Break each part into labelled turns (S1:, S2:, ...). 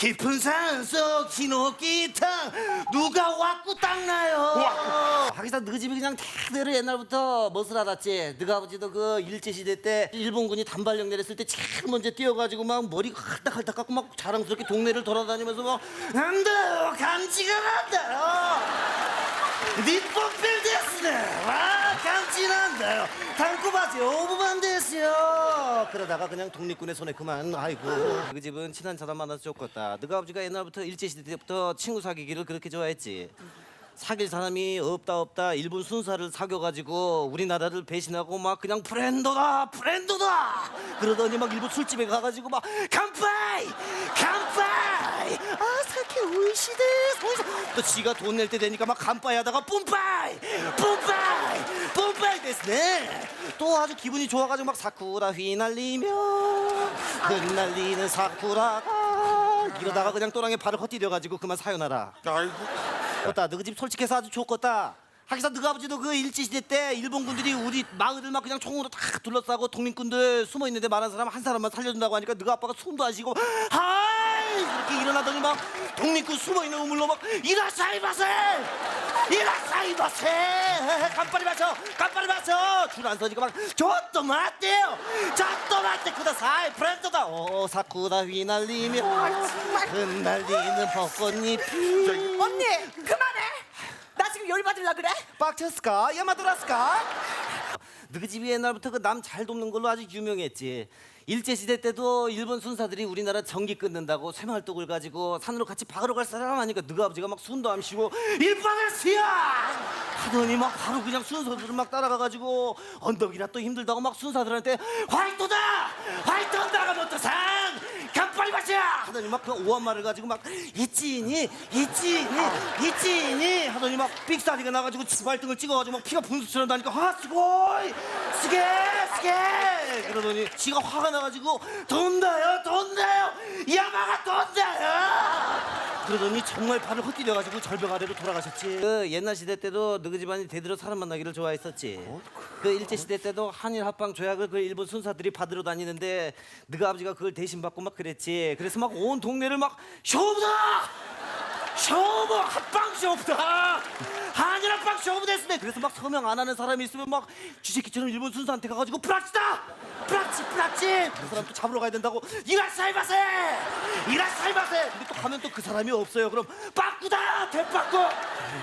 S1: 깊은 산속 흰옥기탕 누가 왔고 닦나요? 하기사 너희 집이 그냥 대대로 옛날부터 멋을 알았지. 너희 아버지도 그 일제시대 때 일본군이 단발령 내렸을 때 제일 먼저 뛰어가지고 막 머리가 할딱할딱 깎고 막 자랑스럽게 동네를 돌아다니면서 막 난다요 감지가 난다요 니뽀필 데스네 와 감지난다요 단코바지 오브반 데스요. 그러다가 그냥 독립군의 손에 그만. 아이고 그 집은 친한 사람 만나서 좋겠다. 너희 아버지가 옛날부터 일제시대 때부터 친구 사귀기를 그렇게 좋아했지. 사귈 사람이 없다 일본 순사를 사귀어가지고 우리나라를 배신하고 막 그냥 브랜드다 그러더니 막 일본 술집에 가가지고 막 간파이 아 사케 오이시데 또 지가 돈 낼 때 되니까 막 간파이 하다가 뿜파이 됐네. 또 아주 기분이 좋아가지고 막 사쿠라 휘날리며 흩날리는 사쿠라가 이러다가 그냥 또랑에 발을 헛디뎌가지고 그만 사요나라.
S2: 아이고.
S1: 었다 너희 집 솔직해서 아주 좋겠다. 하기사 너희 아버지도 그 일제시대 때 일본군들이 우리 마을을 막 그냥 총으로 다 둘러싸고 독민군들 숨어있는데 말한 사람 한 사람만 살려준다고 하니까 너희 아빠가 숨도 안 쉬고 하이 이렇게 일어나더니 막 독민군 숨어있는 우물로 막 이라사이마세 깜빡이 마셔 줄 안 서니까 막 저또 맞대요 쿠다사이 프렌드다 오 사쿠라 휘날리며 흩날리는 벚꽃잎이.
S3: 언니 그만해. 나 지금 열받으려 그래?
S1: 빡쳤을까? 야마도라스까? 너희 집이 옛날부터 그 남 잘 돕는 걸로 아주 유명했지. 일제시대 때도 일본 순사들이 우리나라 전기 끊는다고 쇠말뚝을 가지고 산으로 같이 박으러 갈 사람 하니까 너희 아버지가 막 숨도 안 쉬고 일본에서야 하더니 막 바로 그냥 순사들을 막 따라가가지고 언덕이라 또 힘들다고 막 순사들한테 화이트다 나가 못도상 간파리 마시야 하더니 막 그 오한말을 가지고 막 있지니 하더니 막 삑사리가 나가지고 지발등을 찍어가지고 막 피가 분수처럼 나니까 아 스고이 스게 그러더니 지가 화가 나가지고 돈다요 야마가 돈다요 그러더니 정말 발을 헛디뎌가지고 절벽 아래로 돌아가셨지. 그 옛날 시대 때도 너희 집안이 대대로 사람 만나기를 좋아했었지. 그 일제 시대 때도 한일 합방 조약을 그 일본 순사들이 받으러 다니는데 너희 아버지가 그걸 대신 받고 막 그랬지. 그래서 막 온 동네를 막 쇼부다 합방 쇼부다 한일 합방 쇼부 됐네. 그래서 막 서명 안 하는 사람이 있으면 막 쥐새끼처럼 일본 순사한테 가가지고 프라치다 그 사람 또 잡으러 가야 된다고 이라사이마세 근데 또 가면 또 그 사람이 없어요. 그럼 빠꾸다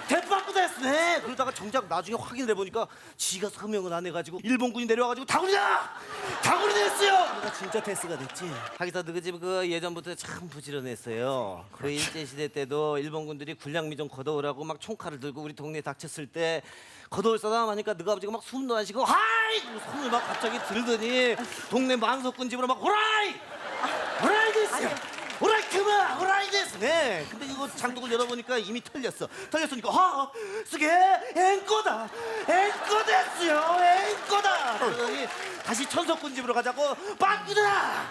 S1: 대빠꾸 됐네. 그러다가 정작 나중에 확인을 해보니까 지가 서명을 안 해가지고 일본군이 내려와가지고 다구리 됐어요. 그러니까 진짜 데스가 됐지. 하기사 너희 집 그 예전부터 참 부지런했어요. 그 일제시대 때도 일본군들이 군량미 좀 걷어오라고 막 총칼을 들고 우리 동네에 닥쳤을 때 걷어올 사람 하니까 너희 아버지가 막 숨도 안 쉬고 하이 손을 막 갑자기 들더니 동네 만석군 집으로 막 호라이 됐어요. 호라이 됐어. 네. 근데 이거 장독을 열어보니까 이미 털렸으니까 쓰게 앵꼬다 그러더니 다시 천석군 집으로 가자고 빠꾸다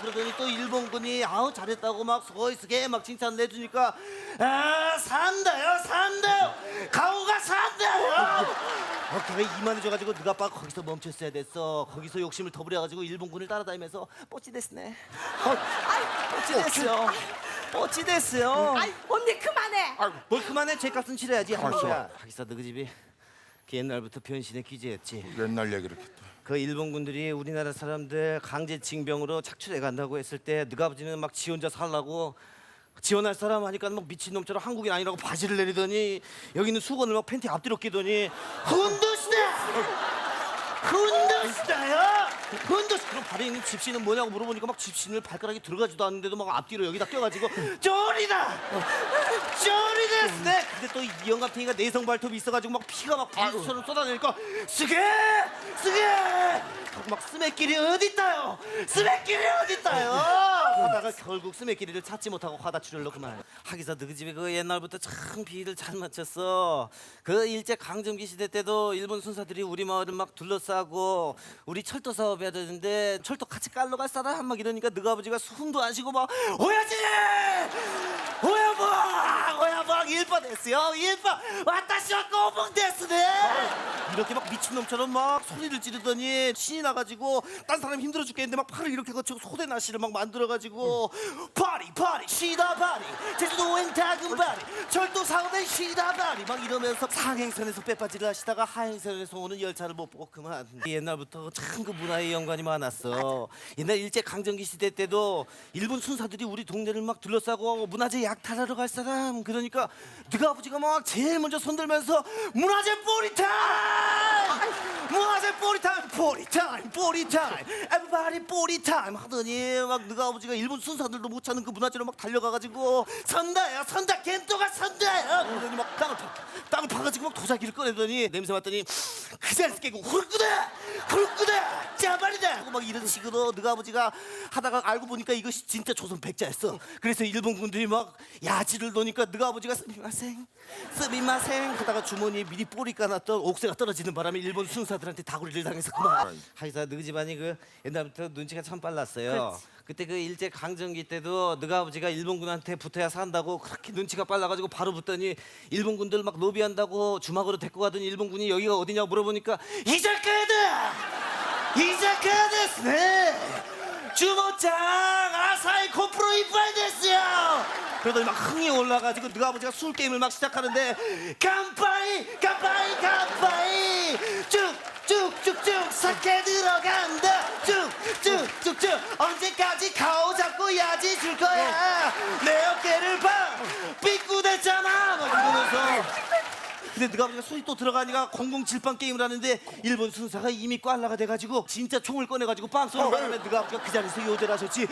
S1: 그러더니 또 일본군이 아우 잘했다고 막 서이스게 막 칭찬 내주니까 아 산다요 가오가 산다요. 그게 이만해져가지고 너가 아빠가 거기서 멈췄어야 됐어. 거기서 욕심을 더 부려가지고 일본군을 따라다니면서 뽀찌 됐네. 뽀찌 됐어요.
S3: 아이 언니 그만해.
S1: 뭘 그만해. 죄값은 치러야지. 하기사 너희 집이 그 옛날부터 변신의 귀재였지.
S2: 옛날 얘기를 했다.
S1: 그 일본군들이 우리나라 사람들 강제징병으로 착출해 간다고 했을 때 너희 아버지는 막 지 혼자 살라고 지원할 사람 하니까 막 미친놈처럼 한국인 아니라고 바지를 내리더니 여기 있는 수건을 막 팬티 앞뒤로 끼더니 훈두시다 그럼 발에 있는 집신은 뭐냐고 물어보니까 막 집신을 발가락이 들어가지도 않는데도 막 앞뒤로 여기다 껴가지고 쪼리다 네. 근데 또 이 영감탱이가 내성 발톱이 있어가지고 막 피가 막 분수처럼 쏟아내니까 쓰게 하고 막 스매끼리 어딨다요 하다가 결국 스매끼리를 찾지 못하고 화다 출혈로 그만. 하기사 너희 집이 그 옛날부터 참 비위를 잘 맞췄어. 그 일제 강점기 시대 때도 일본 순사들이 우리 마을을 막 둘러싸고 우리 철도 사업 해야 되는데 철도 같이 깔러 갈 사람 막 이러니까 너희 아버지가 숨도 안 쉬고 막 오야지 오야방 일본 됐어요. 와타시와 꼬봉 됐으네. 이렇게 막 미친놈처럼 막 소리를 지르더니 신이 나가지고 딴 사람 힘들어 죽겠는데 막 팔을 이렇게 거치고 소대나시를 막 만들어가지고 파리 시다 파리 제주도행 다금 파리 철도 사업엔 시다 파리 막 이러면서 상행선에서 빼빠지를 하시다가 하행선에서 오는 열차를 못 보고 그만. 옛날부터 참 그 문화에 연관이 많았어. 옛날 일제 강점기 시대 때도 일본 순사들이 우리 동네를 막 둘러싸고 문화재 약탈하러 갈 사람 그러니까 네가 아버지가 막 제일 먼저 손들면서 문화재 포리타임 문화재 포리타임 에브리바디 포리타임 하더니 막 네가 아버지가 일본 순사들도 못 찾는 그 문화재로 막 달려가가지고 선다 겐토가 선다야 그러더니 막 땅을 파가지고 막 도자기를 꺼내더니 냄새 맡더니 그 자리에서 깨고 후르꾸다 짜발이다 하고 막 이런 식으로 네가 아버지가 하다가 알고 보니까 이것이 진짜 조선 백자였어. 그래서 일본 군들이 막 야지를 놓으니까 네가 아버지가 스미마생 하다가 주머니에 미리 뿌리 까놨던 옥새가 떨어지는 바람에 일본 순사들한테 다구리를 당해서 그만. 하기사 너희 집안이 그 옛날부터 눈치가 참 빨랐어요. 그때 그 일제 강점기 때도 너희 아버지가 일본군한테 붙어야 산다고 그렇게 눈치가 빨라가지고 바로 붙더니 일본군들 막 로비한다고 주막으로 데리고 가더니 일본군이 여기가 어디냐고 물어보니까 이자카야 데스네 주모짱 아사히 코프로 이빠이 데스요. 그러더니 막 흥이 올라가지고 너희 아버지가 술 게임을 막 시작하는데 깜빠이 쭉쭉쭉쭉 사케 들어간다 쭉쭉쭉쭉 언제까지 가오 잡고 야지 줄 거야 내 어깨를 봐 삐꾸댔잖아 막 이러면서. 근데 네가 아버지가 술이 또 들어가니까 007방 게임을 하는데 일본 순사가 이미 꽐라가 돼가지고 진짜 총을 꺼내가지고 빵 쏘는 바람에 네가 아버지가 그 자리에서 요절을 하셨지.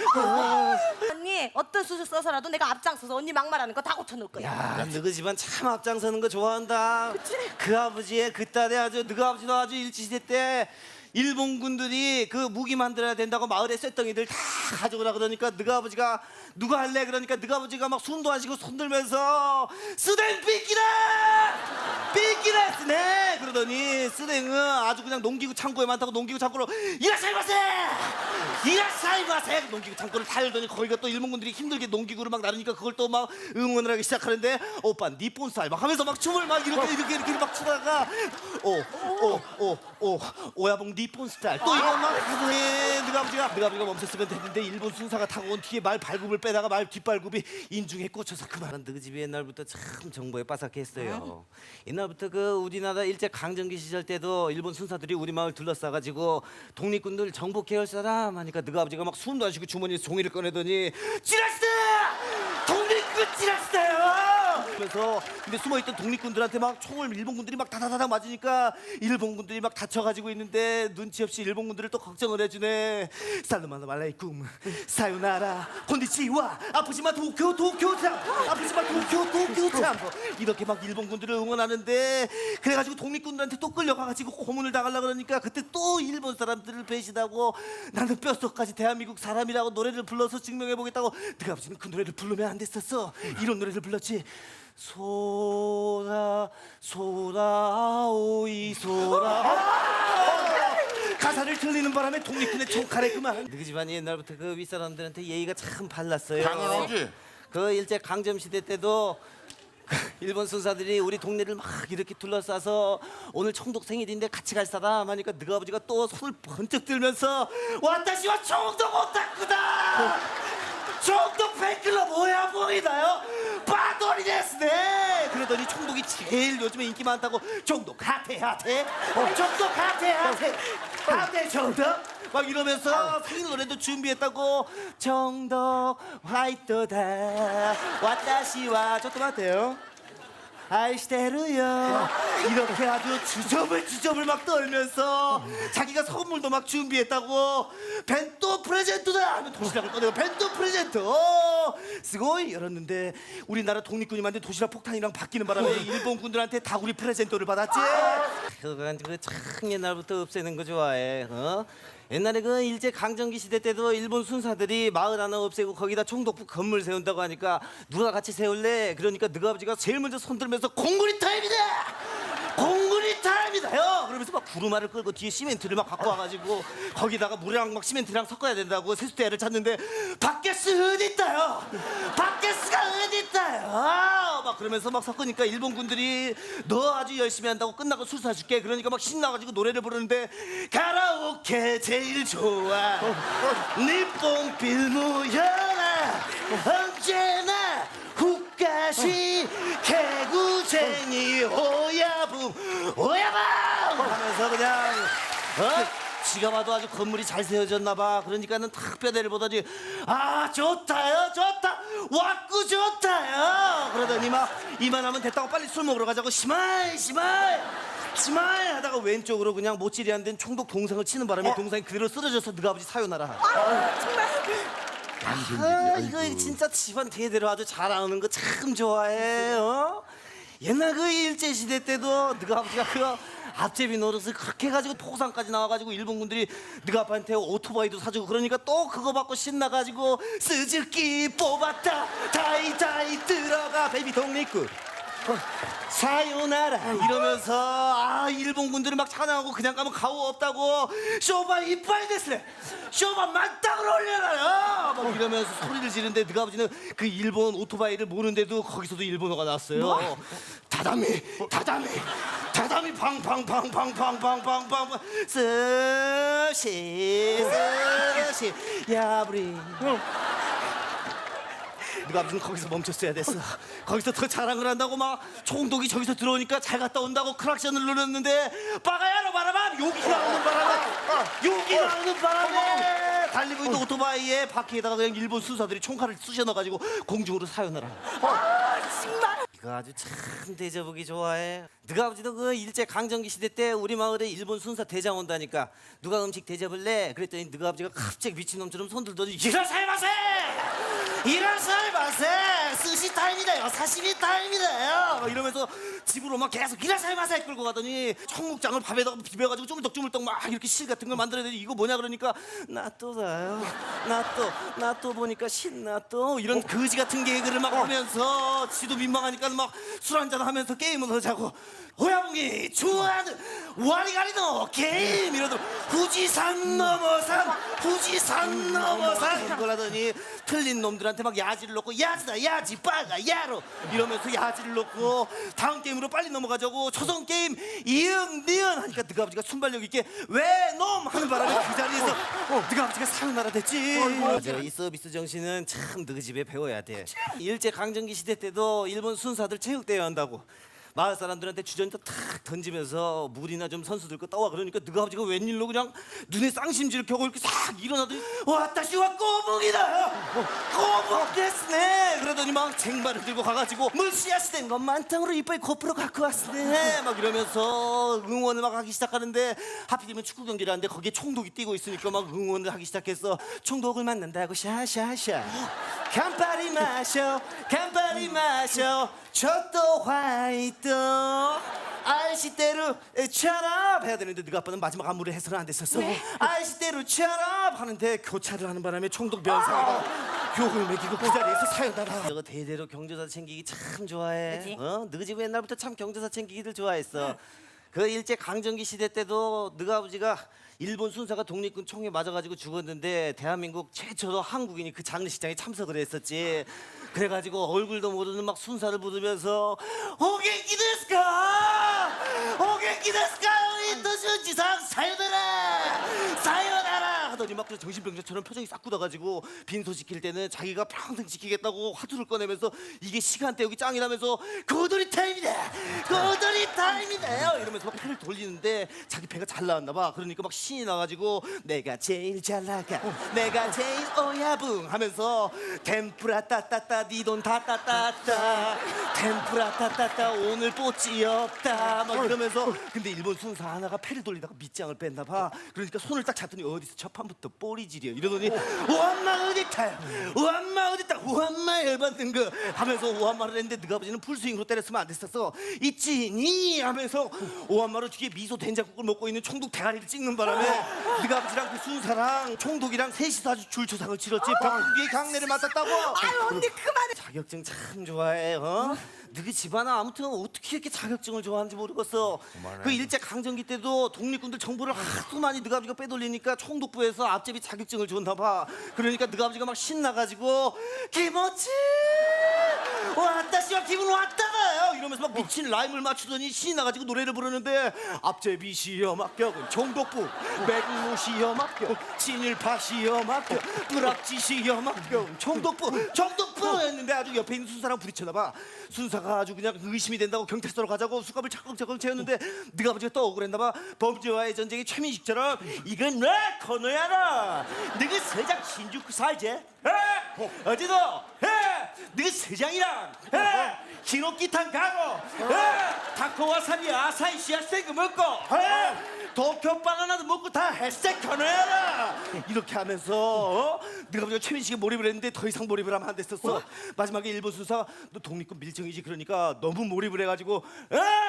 S3: 언니 어떤 수술 써서라도 내가 앞장서서 언니 막말하는 거 다 고쳐놓을 거야.
S1: 야, 너희 집안 참 앞장서는 거 좋아한다.
S3: 그치?
S1: 그 아버지의 그 딸이 아주 너희 아버지도 아주 일제시대 때 일본 군들이 그 무기 만들어야 된다고 마을에 쇳덩이들 다 가져오라 그러니까 너희 아버지가 누가 할래 그러니까 너희 아버지가 막 숨도 안 쉬고 손들면서 스댕 삐끼라 쓰네 그러더니 스댕은 아주 그냥 농기구 창고에 많다고 농기구 창고로 이라사이마세 농기구 창고를 달더니 거기가 또 일본군들이 힘들게 농기구를 막 나르니까 그걸 또 막 응원을 하기 시작하는데 오빠 니폰 스타일 막 하면서 막 춤을 막 이렇게 막 추다가 오야봉 니폰 스타일 또 이거 막 하더니 네가 아버지가 멈췄으면 됐는데 일본 순사가 타고 온 뒤에 말 발굽을 빼다가 말 뒷발굽이 인중에 꽂혀서 그만. 너희 집이 옛날부터 참 정보에 빠삭했어요. 옛날부터 그 우리나라 일제 강점기 시절 때도 일본 순사들이 우리 마을 둘러싸가지고 독립군들 정복해야 할 사람 하니까 너희 아버지가 막 숨도 안 쉬고 주머니에서 종이를 꺼내더니 찌라시다! 독립군 찌라시다요! 그래서 근데 숨어있던 독립군들한테 막 총을 일본군들이 막 다다다닥 맞으니까 일본군들이 막 다쳐가지고 있는데 눈치 없이 일본군들을 또 걱정을 해주네. 살루마노 말라이쿰 사요나라 콘니치와 아프지마 도쿄참 아프지마 도쿄참 이렇게 막 일본군들을 응원하는데 그래가지고 독립군들한테 또 끌려가가지고 고문을 당하려고 그러니까 그때 또 일본 사람들을 배신하고 나는 뼈속까지 대한민국 사람이라고 노래를 불러서 증명해보겠다고 네가 아버지는 그 노래를 부르면 안 됐었어. 이런 노래를 불렀지. 소라 오이 소라 가사를 틀리는 바람에 독립군의 총칼에 그만. 너희 집안이 옛날부터 그 윗사람들한테 예의가 참 발랐어요.
S2: 당연하지.
S1: 그 일제 강점 시대 때도 일본 순사들이 우리 동네를 막 이렇게 둘러싸서 오늘 총독 생일인데 같이 갈 사람 하니까 너희 아버지가 또 손을 번쩍 들면서 와타시와 총독 오타쿠다 총독 팬클럽 오야봉이다요 빠돌이 됐으네. 그러더니 총독이 제일 요즘에 인기 많다고 총독 핫해 총독 핫해 총독 막 이러면서 생일 노래도 준비했다고. 총독 화이트다 와타시와 저도 같아요 아이시테르요 이렇게 아주 주접을 막 떨면서 자기가 선물도 막 준비했다고. 벤또 프레젠토다 하면 도시락을 꺼내고 벤또 프레젠토 쓰고이 열었는데 우리나라 독립군이 만든 도시락 폭탄이랑 바뀌는 바람에 일본군들한테 다구리 프레젠토를 받았지. 그건 참 옛날부터 없애는 거 좋아해. 옛날에 그 일제 강점기 시대 때도 일본 순사들이 마을 하나 없애고 거기다 총독부 건물 세운다고 하니까 누가 같이 세울래? 그러니까 너희 아버지가 제일 먼저 손들면서 공군이 타임이다! 공군이 타임이다요! 그러면서 막 구루마를 끌고 뒤에 시멘트를 막 갖고 와가지고 거기다가 물이랑 막 시멘트랑 섞어야 된다고 세수대를 찾는데 바게스 어딨다요? 바게스가 어딨다요? 막 그러면서 막 섞으니까 일본 군들이 너 아주 열심히 한다고 끝나고 술 사줄게. 그러니까 막 신나가지고 노래를 부르는데 가라오케 제일 좋아 니뽕 빌무연아 언제나 훅가시 개구쟁이 오야붐 오야붐 하면서 그냥 지가 봐도 아주 건물이 잘 세워졌나 봐. 그러니까는 탁 뼈대를 보더니 아 좋다요 좋다 왔구 좋다요 그러더니 막 이만하면 됐다고 빨리 술 먹으러 가자고 시마이 하다가 왼쪽으로 그냥 모찌리 안 된 총독 동상을 치는 바람에 동상이 그대로 쓰러져서 너가 아버지 사요나라. 이거 진짜 집안 대대로 아주 잘하는 거 참 좋아해. 옛날 그 일제시대 때도 너가 아버지가 그 앞제비 노릇을 그렇게 해가지고 토상까지 나와가지고 일본군들이 너가 아빠한테 오토바이도 사주고 그러니까 또 그거 받고 신나가지고 스즈키 뽑았다 다이다이 들어가 베이비 독립군 사요나라 이러면서 아 일본군들이 막 찬양하고 그냥 가면 가오 없다고 쇼바 이빨 됐으래 쇼바 만땅으로 올려라요 막 이러면서 소리를 지르는데 너가 아버지는 그 일본 오토바이를 모르는데도 거기서도 일본어가 나왔어요.
S3: 뭐?
S1: 다다미 팡팡팡팡팡팡팡팡 스시 야브리 누가 무슨 거기서 멈췄어야 됐어. 거기서 더 자랑을 한다고 막 총독이 저기서 들어오니까 잘 갔다 온다고 크락션을 눌렀는데 빠가야로 바라봐 욕이 나오는 바람에 달리고 있는 오토바이에 바퀴에다가 그냥 일본 수사들이 총칼을 쑤셔 넣어가지고 공중으로 사요나라.
S3: 정말
S1: 이거 아주 참 대접하기 좋아해. 누가 아버지도 그 일제 강점기 시대 때 우리 마을에 일본 순사 대장 온다니까 누가 음식 대접을래? 그랬더니 누가 아버지가 갑자기 미친놈처럼 손 들더니 이라사이마세 스시 타임이다요 사시미 타임이다요 막 이러면서 집으로 막 계속 이라사이마세 끌고 가더니 청국장을 밥에다가 비벼가지고 쪼물떡쪼물떡 막 이렇게 실 같은 걸 만들어야 돼. 이거 뭐냐 그러니까 나또다요 나또 보니까 신나또 이런 거지 같은 개그를 막 하면서 지도 민망하니까 막 술 한잔 하면서 게임을 하자고 호야봉이 좋아하는 와리가리노 게임 이러더니 후지산 넘어 산 이걸 하더니 틀린 놈들한테 막 야지를 놓고 야지다 야지 빠가 야로 이러면서 야지를 놓고 다음 게임으로 빨리 넘어가자고 초성 게임 이응 니은 하니까 너가 아버지가 순발력 있게 왜 놈 하는 바람에 그 자리에서 너가 아버지가 사요나라 됐지. 맞아, 이 서비스 정신은 참 너희 집에 배워야 돼. 일제 강점기 시대 때도 일본 순사들 체육대회 한다고 마을 사람들한테 주전자 탁 던지면서 물이나 좀 선수들 거 떠와 그러니까 너가 아버지가 웬일로 그냥 눈에 쌍심지를 켜고 이렇게 싹 일어나더니 와타시와 꼬북이다 꼬북 됐으네 그러더니 막 쟁반을 들고 가가지고 물씨앗된 건 만땅으로 이빨 코프로 갖고 왔으네 막 이러면서 응원을 막 하기 시작하는데 하필이면 축구 경기를 하는데 거기에 총독이 뛰고 있으니까 막 응원을 하기 시작해서 총독을 만난다고 샤샤샤 간파리 마셔 저또 화이트 아이시대로 차랍 해야 되는데 너가 아빠는 마지막 안무를 해서는 안 됐었어. 아이시대로 차랍 하는데 교차를 하는 바람에 총독 변사가 욕을 먹이고 그 자리에서 사요나라. 너가 대대로 경조사 챙기기 참 좋아해.
S3: 그치?
S1: 너희 집은 옛날부터 참 경조사 챙기기를 좋아했어. 그 일제 강점기 시대 때도 너가 아버지가 일본 순사가 독립군 총에 맞아가지고 죽었는데 대한민국 최초로 한국인이 그 장례식장에 참석을 했었지. 그래가지고 얼굴도 모르는 막 순사를 부르면서 오겐키 데스까 이토시지상 사요나라 하더니 막 정신병자처럼 표정이 싹 굳어가지고 빈소 지킬 때는 자기가 평생 지키겠다고 화두를 꺼내면서 이게 시간대 여기 짱이라면서 고돌이 타임이다 이러면서 막 패를 돌리는데 자기 배가 잘 나왔나 봐. 그러니까 막 신이 나가지고 내가 제일 잘 나가 내가 제일 오야붕 하면서 템프라 따따따 니 돈 다따따따 템프라 따따따 오늘 뽀찌 없다 막 이러면서 근데 일본 순사 하나가 패를 돌리다가 밑장을 뺐나 봐. 그러니까 손을 딱 잡더니 어디서 첫 판부터 꼬리질이야 이러더니 오한마 어딨다 오한마 열받는 거 하면서 오한마를 했는데 너가 아버지는 풀스윙으로 때렸으면 안 됐었어. 있지 니 하면서 오한마로 뒤에 미소 된장국을 먹고 있는 총독 대가리를 찍는 바람에 너가 아버지랑 그 순사랑 총독이랑 셋이서 아주 줄초상을 치렀지. 벽 뒤에 강내를 맡았다고.
S3: 아유 언니 그만해.
S1: 자격증 참 좋아해. 너희 집안은 아무튼 어떻게 이렇게 자격증을 좋아하는지 모르겠어. 그 일제 강점기 때도 독립군들 정보를 하도 많이 너희 아버지가 빼돌리니까 총독부에서 앞제비 자격증을 줬나 봐. 그러니까 너희 아버지가 막 신나가지고 김어치 왔다 씨와 기분 왔다가요 이러면서 막 미친 라임을 맞추더니 신이 나가지고 노래를 부르는데 앞제비 시험 합격은 총독부, 백무 시험 합격, 친일파 시험 합격, 뿌락지 시험 합격, 총독부 했는데 아주 옆에 있는 순사랑 부딪혔나 봐. 순사가 아주 그냥 의심이 된다고 경찰서로 가자고 수갑을 차근차근 채웠는데 네가 아버지가 또 억울했나 봐. 범죄와의 전쟁의 최민식처럼 이건 내 코너야라. 너가 서장 신주쿠 살지? 어제도 너가 서장이랑 히노키탄 가고 타코와사비 아사히 시아스테이크 먹고 도쿄 바나나도 먹고 다 햇색 코너야라. 이렇게 하면서 네가 아버지가 최민식에 몰입을 했는데 더 이상 몰입을 하면 안 됐었어. 마지막에 일본 순사가 너 독립군 밀정이지 그러니까 너무 몰입을 해가지고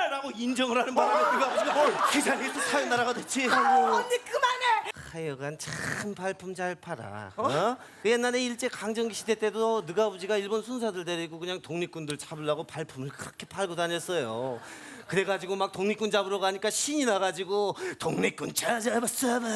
S1: 라고 인정을 하는 바람에 네가 아버지가 그 자리에서 사연나라가 됐지.
S3: 언니 그만해.
S1: 하여간 참 발품 잘 팔아. 그 옛날에 일제 강점기 시대 때도 너가 아버지가 일본 순사들 데리고 그냥 독립군들 잡으려고 발품을 그렇게 팔고 다녔어요. 그래가지고 막 독립군 잡으러 가니까 신이 나가지고 독립군 찾아봤어봐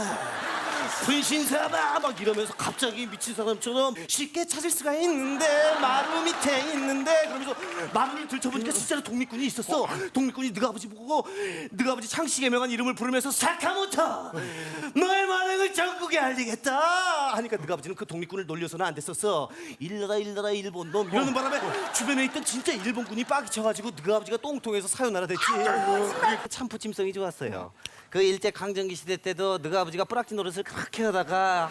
S1: 분신사봐 막 이러면서 갑자기 미친 사람처럼 쉽게 찾을 수가 있는데 마루 밑에 있는데 그러면서 마루를 들춰보니까 진짜로 독립군이 있었어. 독립군이 너가 아버지 보고 너가 아버지 창씨의 명한 이름을 부르면서 사카모토 너의 만행을 전국에 알리겠다 하니까 너가 아버지는 그 독립군을 놀려서는 안 됐었어. 일러라 일본 놈 이러는 바람에 주변에 있던 진짜 일본군이 빡이 쳐가지고 너가 아버지가 똥통에서 사요나라 됐지. 참 부침성이 좋았어요. 그 일제 강점기 시대 때도 너가 아버지가 뿌락지 노릇을 그렇게 하다가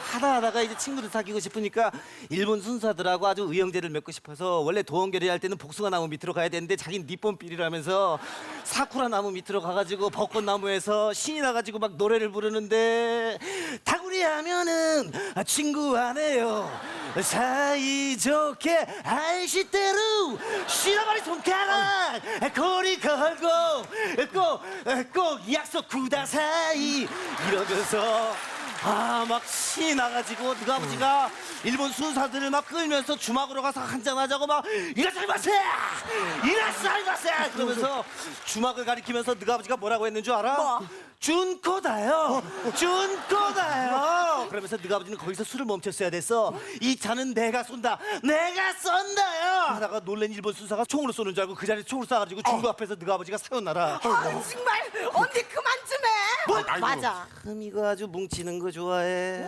S1: 이제 친구를 사귀고 싶으니까 일본 순사들하고 아주 의형제를 맺고 싶어서 원래 도원결의 할 때는 복숭아 나무 밑으로 가야 되는데 자기는 니폰필이라면서 사쿠라 나무 밑으로 가가지고 벚꽃나무에서 신이 나가지고 막 노래를 부르는데 다구리 하면은 친구 안 해요 사이좋게 아이시대로 시나바리 손가락 거리 걸고 꼭 약속 구다사이 이러면서 막 신이 나가지고 너가 아버지가 일본 순사들을 막 끌면서 주막으로 가서 한잔하자고 막 이라사이마세 그러면서 주막을 가리키면서 너가 아버지가 뭐라고 했는 줄 알아?
S3: 뭐?
S1: 준코다요 그러면서 너가 아버지는 거기서 술을 멈췄어야 됐어. 이 차는 내가 쏜다요 하다가 놀란 일본 순사가 총으로 쏘는 줄 알고 그 자리에 총을 쏴가지고 중구 앞에서 너가 아버지가 사요나라.
S3: 정말 언니 그만 좀 해. 맞아.
S1: 참 이거 아주 뭉치는 거 좋아해.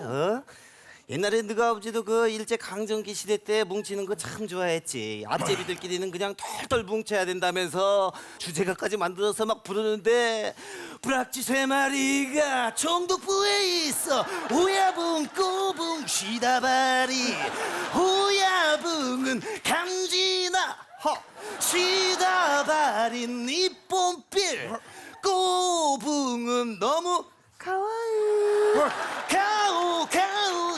S1: 옛날에 너가 아버지도 그 일제 강점기 시대 때 뭉치는 거 참 좋아했지. 앞제비들끼리는 그냥 털털 뭉쳐야 된다면서 주제가까지 만들어서 막 부르는데 브락지 세 마리가 총독부에 있어 오야붕 꼬붕 시다바리 오야붕은 강진아 시다바린 니폰필 꼬붕은 너무 가와이 가오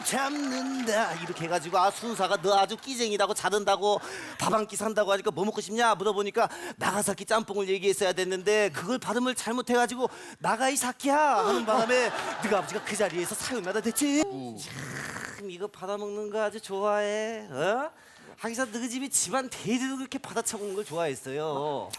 S1: 잡는다 이렇게 해가지고 순사가 너 아주 끼쟁이라고 자른다고 밥 한 끼 산다고 하니까 뭐 먹고 싶냐 물어보니까 나가사키 짬뽕을 얘기했어야 됐는데 그걸 발음을 잘못해가지고 나가이 사키야 하는 바람에 네가 아버지가 그 자리에서 사요나라 됐지. 참 이거 받아먹는 거 아주 좋아해. 하기사 너희 집이 집안 대대로 그렇게 받아쳐먹는 걸 좋아했어요.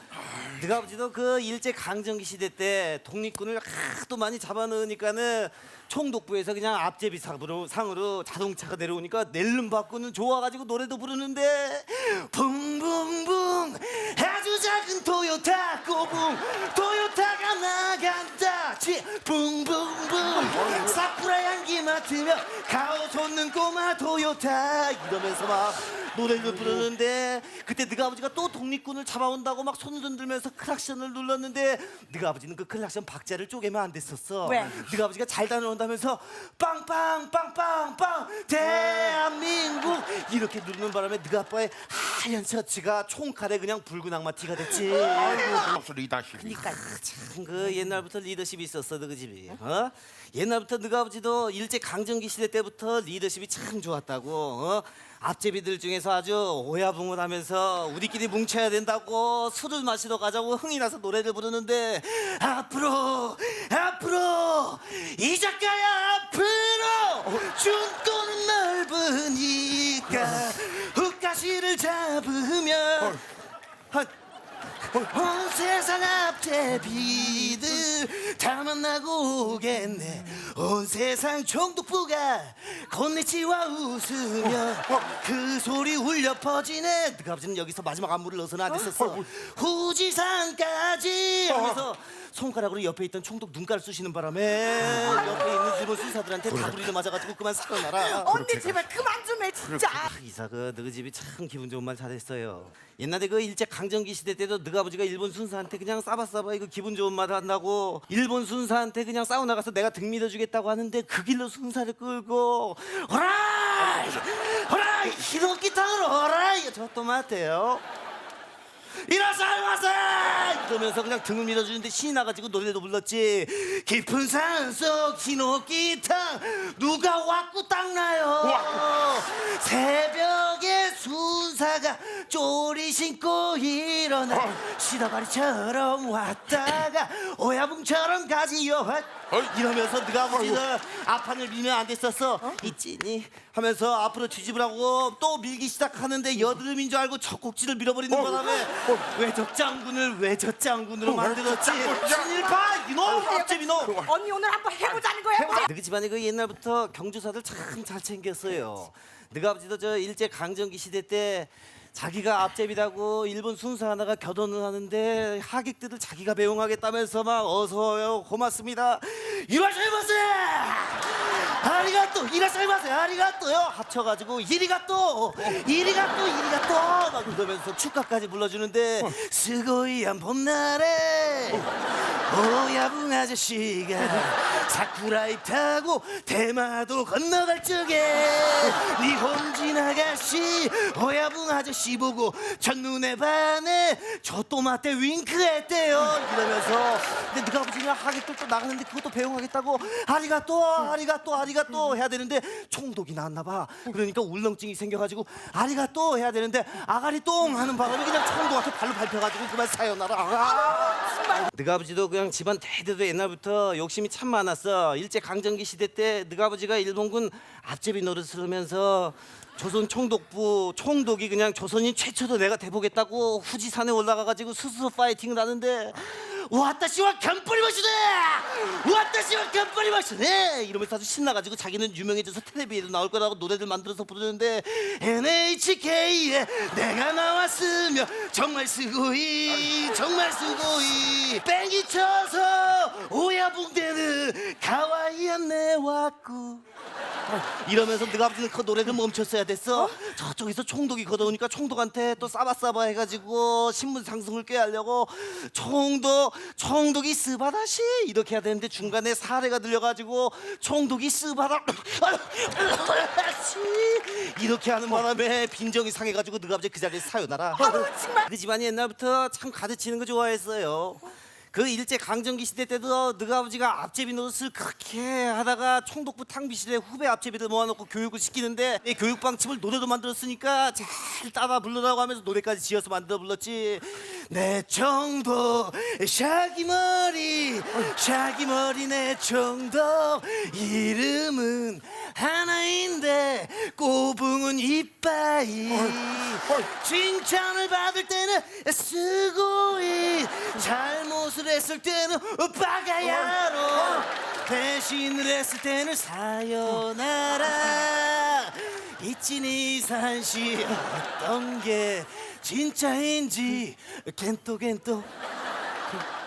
S1: 너가 아버지도 그 일제 강점기 시대 때 독립군을 하도 많이 잡아넣으니까는 총독부에서 그냥 앞제비 상으로 자동차가 내려오니까 낼름 받고는 좋아가지고 노래도 부르는데 붕붕붕 아주 작은 토요타 꼬붕 토요타가 나간다 붕붕붕 사쿠라 향기 맡으며 가오 솟는 꼬마 토요타 이러면서 막 노래를 부르는데 그때 너가 아버지가 또 독립군을 잡아온다고 막 손을 흔들면서 클락션을 눌렀는데 너가 아버지는 그 클락션 박자를 쪼개면 안 됐었어.
S3: 왜?
S1: 너가 아버지가 잘 다녀온다면서 빵빵빵빵빵 대한민국 이렇게 누르는 바람에 너가 아빠의 하얀 셔츠가 총칼에 그냥 붉은 악마 티가 됐지.
S2: 리더십.
S3: 그러니까
S1: 참 그 옛날부터 리더십이 있었어 너그 집이. 옛날부터 너가 아버지도 일제 강점기 시대 때부터 리더십이 참 좋았다고. 앞제비들 중에서 아주 오야붕을 우리끼리 뭉쳐야 된다고 술을 마시러 가자고 흥이 나서 노래를 부르는데 앞으로 이 작가야 앞으로 junko는 넓으니까 흙가시를 잡으면 온 세상 앞제비들 다 만나고 오겠네. 온 세상 총독부가 건네치와 웃으며 그 소리 울려 퍼지네. 그 아버지는 여기서 마지막 안무를 넣어서는 안 됐었어. 후지산까지 하면서 손가락으로 옆에 있던 총독 눈가를 쑤시는 바람에 옆에 있는 일본 순사들한테 다구리를 맞아가지고 그만 살아나라.
S3: 언니 제발 그만 좀 해 진짜.
S1: 이사 그 너희 집이 참 기분 좋은 말 잘했어요. 옛날에 그 일제 강점기 시대 때도 너희 아버지가 일본 순사한테 그냥 싸바싸바 이거 기분 좋은 말 한다고 일본 순사한테 그냥 싸워 나가서 내가 등 밀어주겠다고 하는데 그 길로 순사를 끌고 호라이 호라이 히노키탕으로 호라이 저또 맞대요. 일어나서 이러면서 그냥 등을 밀어주는데 신이 나가지고 노래도 불렀지. 깊은 산속 히노키탕 누가 왔고 닦나요. 새벽에 순사가 쪼리 신고 일어나 시다바리처럼 왔다가 오야붕처럼 가지요. 이러면서 네가 아버지는 앞판을 밀면 안 됐었어. 있지니 하면서 앞으로 뒤집으라고 또 밀기 시작하는데 여드름인 줄 알고 젖꼭지를 밀어버리는 바람에 외적 장군으로 만들었지. 신일파 이놈 앞집 이놈.
S3: 언니 오늘 한번 해보자는 거야. 해보자.
S1: 너희 집안이 그 옛날부터 경주사들 참 잘 챙겼어요. 너희 아버지도 저 일제 강점기 시대 때 자기가 앞제비라고 일본 순사 하나가 겨돈을 하는데 하객들을 자기가 배웅하겠다면서 막 어서요 고맙습니다 이라사이마세 아리가또 이라사이마세 아리가또요 합쳐가지고 이리가또 막 그러면서 축가까지 불러주는데 스고이한 봄날에 오야붕 아저씨가 사쿠라이 타고 대마도 건너갈 적에 니혼진 아가씨 오야붕 아저씨 보고 첫눈에 반해 저 또마떼 윙크했대요. 이러면서 근데 네가 아버지가 하객들 또 나가는데 그것도 배웅하겠다고 아리가또 해야 되는데 총독이 나왔나 봐. 그러니까 울렁증이 생겨가지고 아리가또 해야 되는데 아가리 똥 하는 바람에 그냥 총독한테 발로 밟혀가지고 그만 사요나라. 네가 아버지도 그냥 집안 대대로 옛날부터 욕심이 참 많았어. 일제 강점기 시대 때 네가 아버지가 일본군 앞제비 노릇을 하면서 조선 총독부 총독이 그냥 조선인 최초로 내가 돼보겠다고 후지산에 올라가가지고 스스로 파이팅을 하는데 와타시와 견뿌리 마시네 와타시와 견뿌리 마시네 이러면서 아주 신나가지고 자기는 유명해져서 텔레비에도 나올 거라고 노래들 만들어서 부르는데 NHK에 내가 나왔으면 정말 스고이 뺑이 쳐서 오야붕대는 가와이였네 왔구 이러면서 네가 아버지는 그 노래를 멈췄어야 됐어. 저쪽에서 총독이 걷어오니까 총독한테 또 싸바싸바 해가지고 신문 상승을 꾀하려고 총독이 스바다시 이렇게 해야 되는데 중간에 사례가 들려가지고 총독이 스바다시 이렇게 하는 바람에 빈정이 상해가지고 네가 아버지 그 자리에서 사요나라.
S3: 정말.
S1: 그 집안이 옛날부터 참 가르치는 거 좋아했어요. 그 일제 강점기 시대 때도 너희 아버지가 앞제비 노릇을 그렇게 하다가 총독부 탕비실에 후배 앞제비들 모아놓고 교육을 시키는데 이 교육 방침을 노래로 만들었으니까 잘 따라 부르라고 하면서 노래까지 지어서 만들어 불렀지. 내 총독 샤기머리 내 총독 이름은 하나인데 꼬붕은 이빠이 칭찬을 받을 때는 스고이 잘못을 했을 때는 빠가야로 배신을 했을 때는 사요나라 이치니 산시 어떤 게 진짜인지 겐또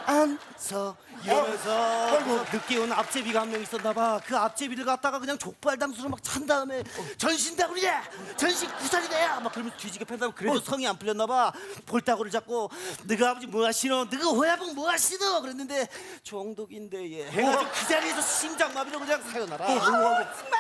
S1: 안서 이러면서 늦게 온 앞제비가 한 명 있었나 봐. 그 앞제비를 갖다가 그냥 족발 당수로 막 찬 다음에 전신다구리야 전신 구살이다 막 그러면서 뒤지게 팬다고 그래도 성이 안 풀렸나 봐. 볼따구를 잡고 너가 아버지 뭐 하시노 너가 호야봉 뭐 하시노 그랬는데 총독인데 얘 해가지고 그 자리에서 심장마비로 그냥 사요나라.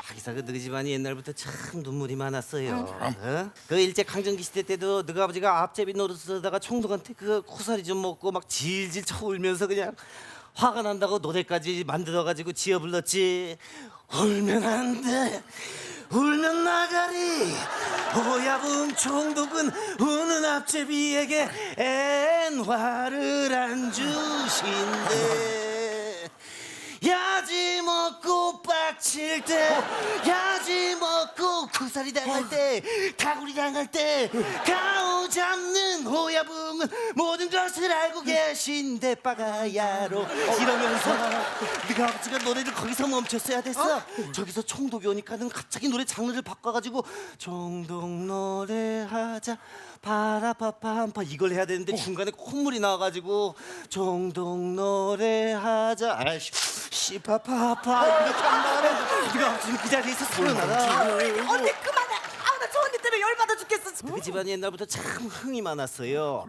S1: 하기사 그 너희 집안이 옛날부터 참 눈물이 많았어요. 어? 그 일제 강점기 시대 때도 너가 아버지가 앞제비 노릇을 하다가 총독한테 그 코사리 좀 먹고 막 질질 쳐 울면서 그냥 화가 난다고 노래까지 만들어가지고 지어 불렀지. 울면 안 돼 울면 나가리 오야붕 총독은 우는 앞제비에게 엔화를 안 주신대 야지 먹고 빡 다칠 때 야지 먹고 구사리 당할 때 다구리 당할 때 가오 잡는 호야붕은 모든 것을 알고 계신데 빠가야로 이러면서 네가 아버지가 노래를 거기서 멈췄어야 됐어. 저기서 총독이 오니까는 갑자기 노래 장르를 바꿔가지고 총독 노래하자 파라파파한파 이걸 해야 되는데 중간에 콧물이 나와가지고 총독 노래하자 아이씨 씨파파파 이렇게 한다음에 네가 아버지 그 자리에 있어 살려나가.
S3: 언니 그만해. 나 저 언니 때문에 열받아 죽겠어.
S1: 그 집안이 옛날부터 참 흥이 많았어요.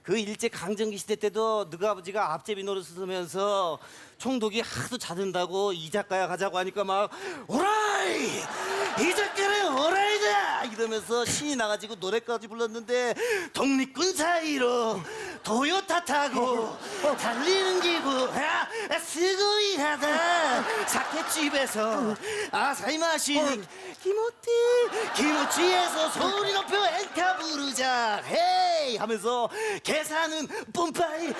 S1: 그 일제 강점기 시대 때도 너가 아버지가 앞제비 노릇을 하면서 총독이 하도 자든다고 이 작가야 가자고 하니까 막 오라이 이 작가는 오라이다 이러면서 신이 나가지고 노래까지 불렀는데 독립군 사이로 도요타 타고 달리는 기분 스고이하다 사케집에서 아사히 마시는 기모찌에서 소리 높여 엔카 부르자 헤이 하면서 계산은 뿜빠이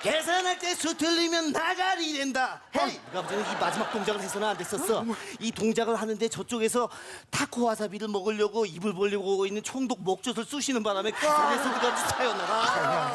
S1: 계산할 때 수 틀리면 나가리 된다 헤이 그 아버지는 이 마지막 동작을 해서는 안 됐었어. 이 동작을 하는데 저쪽에서 타코 와사비를 먹으려고 입을 벌리고 있는 총독 목젖을 쑤시는 바람에 그 자리에서 그 아버지 사연나가